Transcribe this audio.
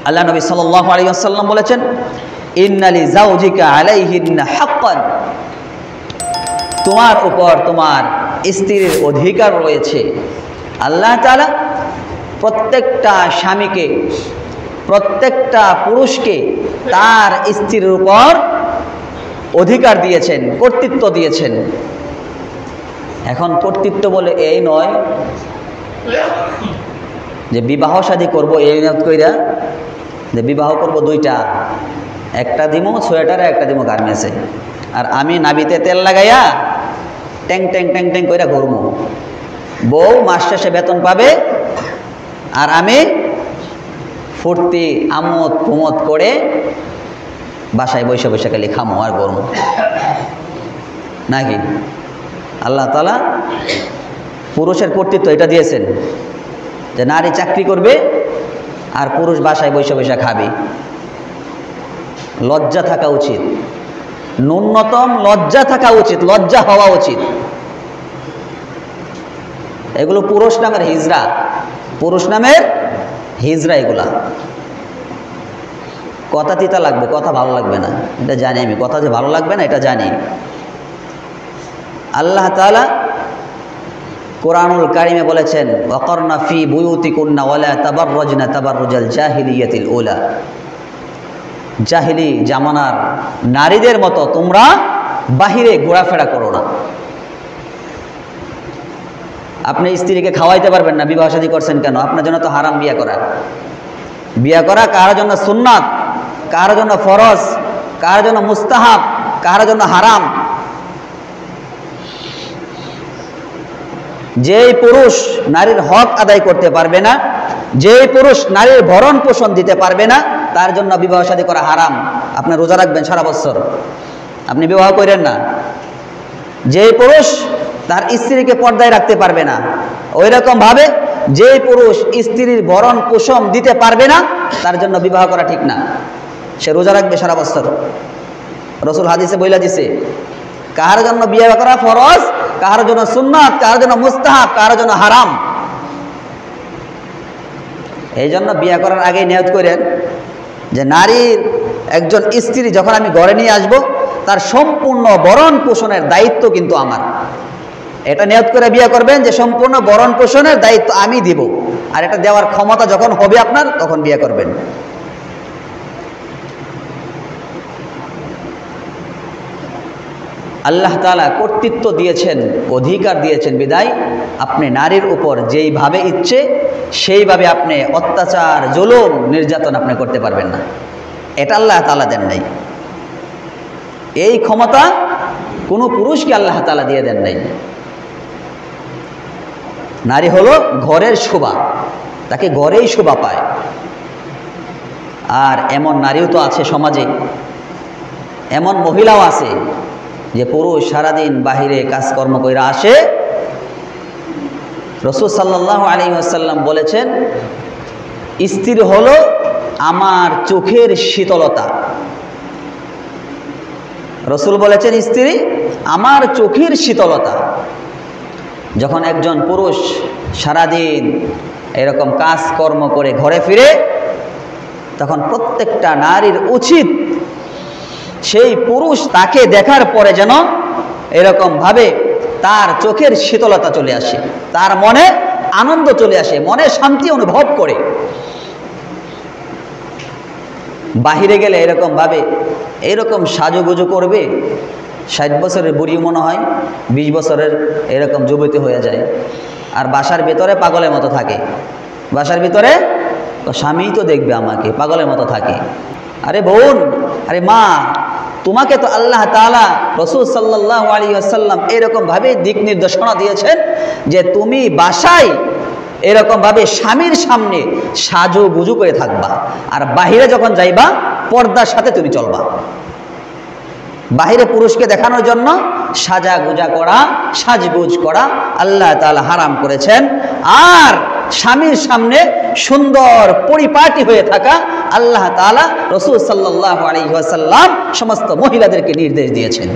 আল্লাহ নবী সাল্লাল্লাহু আলাইহি ওয়াসাল্লাম বলেছেন, ইন্না লিজাওজিকা আলাইহিন্না হাক্কান, তোমার উপর তোমার স্ত্রীর অধিকার রয়েছে। আল্লাহ তাআলা প্রত্যেকটা স্বামীকে, প্রত্যেকটা পুরুষকে তার স্ত্রীর উপর অধিকার দিয়েছেন, কর্তৃত্ব দিয়েছেন। এখন কর্তৃত্ব বলে এই নয় যে বিবাহ শাদী করবো এই নিয়ত কইরা যে বিবাহ করব দুইটা, একটা দিমো সোয়েটারে, একটা দিমো গার্মেন্টসে, আর আমি নাবিতে তেল লাগাইয়া ট্যাং ট্যাং ট্যাং ট্যাং কইরা ঘুরবো। বউ মাস শেষে বেতন পাবে আর আমি ফুর্তি আমোদ প্রমোদ করে বাসায় বসে বসে খালি খামো আর গরমো নাকি? আল্লাহ তাআলা পুরুষের কর্তৃত্ব এটা দিয়েছেন যে নারী চাকরি করবে আর পুরুষ বাসায় বসে বসে খাবে। লজ্জা থাকা উচিত, ন্যূনতম লজ্জা থাকা উচিত, লজ্জা হওয়া উচিত। এগুলো পুরুষ নামের হিজরা, পুরুষ নামের হিজরা। এগুলা কথা তিতা লাগবে, কথা ভালো লাগবে না, এটা জানি আমি। কথা যে ভালো লাগবে না এটা জানি। আল্লাহ তাআলা কোরআনুল কারিমে বলেছেন, ওয়াকারনা ফি বুয়ুতিকুন্না ওয়ালা তাবাররাজনা তাবাররুজাল জাহিলিয়াতিল উলা, জাহিলি জামানার নারীদের মতো তোমরা বাহিরে ঘোরাফেরা করো না। আপনি স্ত্রীকে খাওয়াইতে পারবেন না, বিবাহ শাদী করছেন কেন? আপনার জন্য তো হারাম বিয়ে করা। বিয়ে করা কার জন্য সুন্নাত, কার জন্য ফরজ, কার জন্য মুস্তাহাব, কার জন্য হারাম। যেই পুরুষ নারীর হক আদায় করতে পারবে না, যেই পুরুষ নারীর ভরণ পোষণ দিতে পারবে না, তার জন্য বিবাহ শাদী করা হারাম। আপনি রোজা রাখবেন সারা বছর, আপনি বিবাহ করেন না। যেই পুরুষ তার স্ত্রীকে পর্দায় রাখতে পারবে না, ওই রকম ভাবে যেই পুরুষ স্ত্রীর ভরণ পোষণ দিতে পারবে না, তার জন্য বিবাহ করা ঠিক না। সে রোজা রাখবে সারা বছর। রাসূল হাদিসে বইলা দিছে, কার জন্য বিয়ে করা ফরজ, কার জন্য সুন্নাত, কার জন্য মুস্তাহাব, কার জন্য হারাম। এই জন্য বিয়ে করার আগে নিয়ত করেন যে নারীর একজন স্ত্রী যখন আমি ঘরে নিয়ে আসব, তার সম্পূর্ণ ভরণ পোষণের দায়িত্ব কিন্তু আমার। এটা নিয়ত করে বিয়ে করবেন যে সম্পূর্ণ ভরণ পোষণের দায়িত্ব আমি দিব, আর এটা দেওয়ার ক্ষমতা যখন হবে আপনার, তখন বিয়ে করবেন। আল্লাহ তাআলা কর্তৃত্ব দিয়েছেন, অধিকার দিয়েছেন বিদায় আপনি নারীর উপর যেইভাবে ইচ্ছে সেইভাবে আপনি অত্যাচার, জুলুম, নির্যাতন আপনি করতে পারবেন না। এটা আল্লাহ তাআলা দেন নাই। এই ক্ষমতা কোনো পুরুষকে আল্লাহ তাআলা দিয়ে দেন নাই। নারী হলো ঘরের শোভা, তাকে ঘরেই শোভা পায়। আর এমন নারীও তো আছে সমাজে, এমন মহিলাও আছে যে পুরুষ সারাদিন বাহিরে কাজকর্ম করে আসে। রাসূল সাল্লাল্লাহু আলাইহি ওয়াসাল্লাম বলেছেন, স্ত্রী হলো আমার চোখের শীতলতা। রাসূল বলেছেন, স্ত্রী আমার চোখের শীতলতা। যখন একজন পুরুষ সারাদিন এরকম কাজকর্ম করে ঘরে ফিরে, তখন প্রত্যেকটা নারীর উচিত সেই পুরুষ তাকে দেখার পরে যেন এরকম ভাবে তার চোখের শীতলতা চলে আসে, তার মনে আনন্দ চলে আসে, মনে শান্তি অনুভব করে। বাহিরে গেলে এরকম ভাবে এরকম সাজুগুজু করবে, 60 বছরের বুড়ি মনে হয় 20 বছরের এরকম যুবতী হয়ে যায়। আর বাসার ভিতরে পাগলের মতো থাকে। বাসার ভিতরে স্বামী তো দেখবে আমাকে, পাগলের মতো থাকে। আরে বোন, আরে মা, তোমাকে তো আল্লাহ তাআলা, রাসূল সাল্লাল্লাহু আলাইহি ওয়াসাল্লাম এরকম ভাবে দিক নির্দেশনা দিয়েছেন যে তুমি বাসায় এরকম ভাবে স্বামীর সামনে সাজুগুজু করে থাকবা, আর বাহিরে যখন যাইবা পর্দার সাথে তুমি চলবা। বাহিরে পুরুষকে দেখানোর জন্য সাজাগুজা করা, সাজগুজ করা আল্লাহ তাআলা হারাম করেছেন। আর স্বামীর সামনে সুন্দর পরিপাটি হয়ে থাকা আল্লাহ তাআলা, রাসূল সাল্লাল্লাহু আলাইহি ওয়াসাল্লাম সমস্ত মহিলাদেরকে নির্দেশ দিয়েছেন।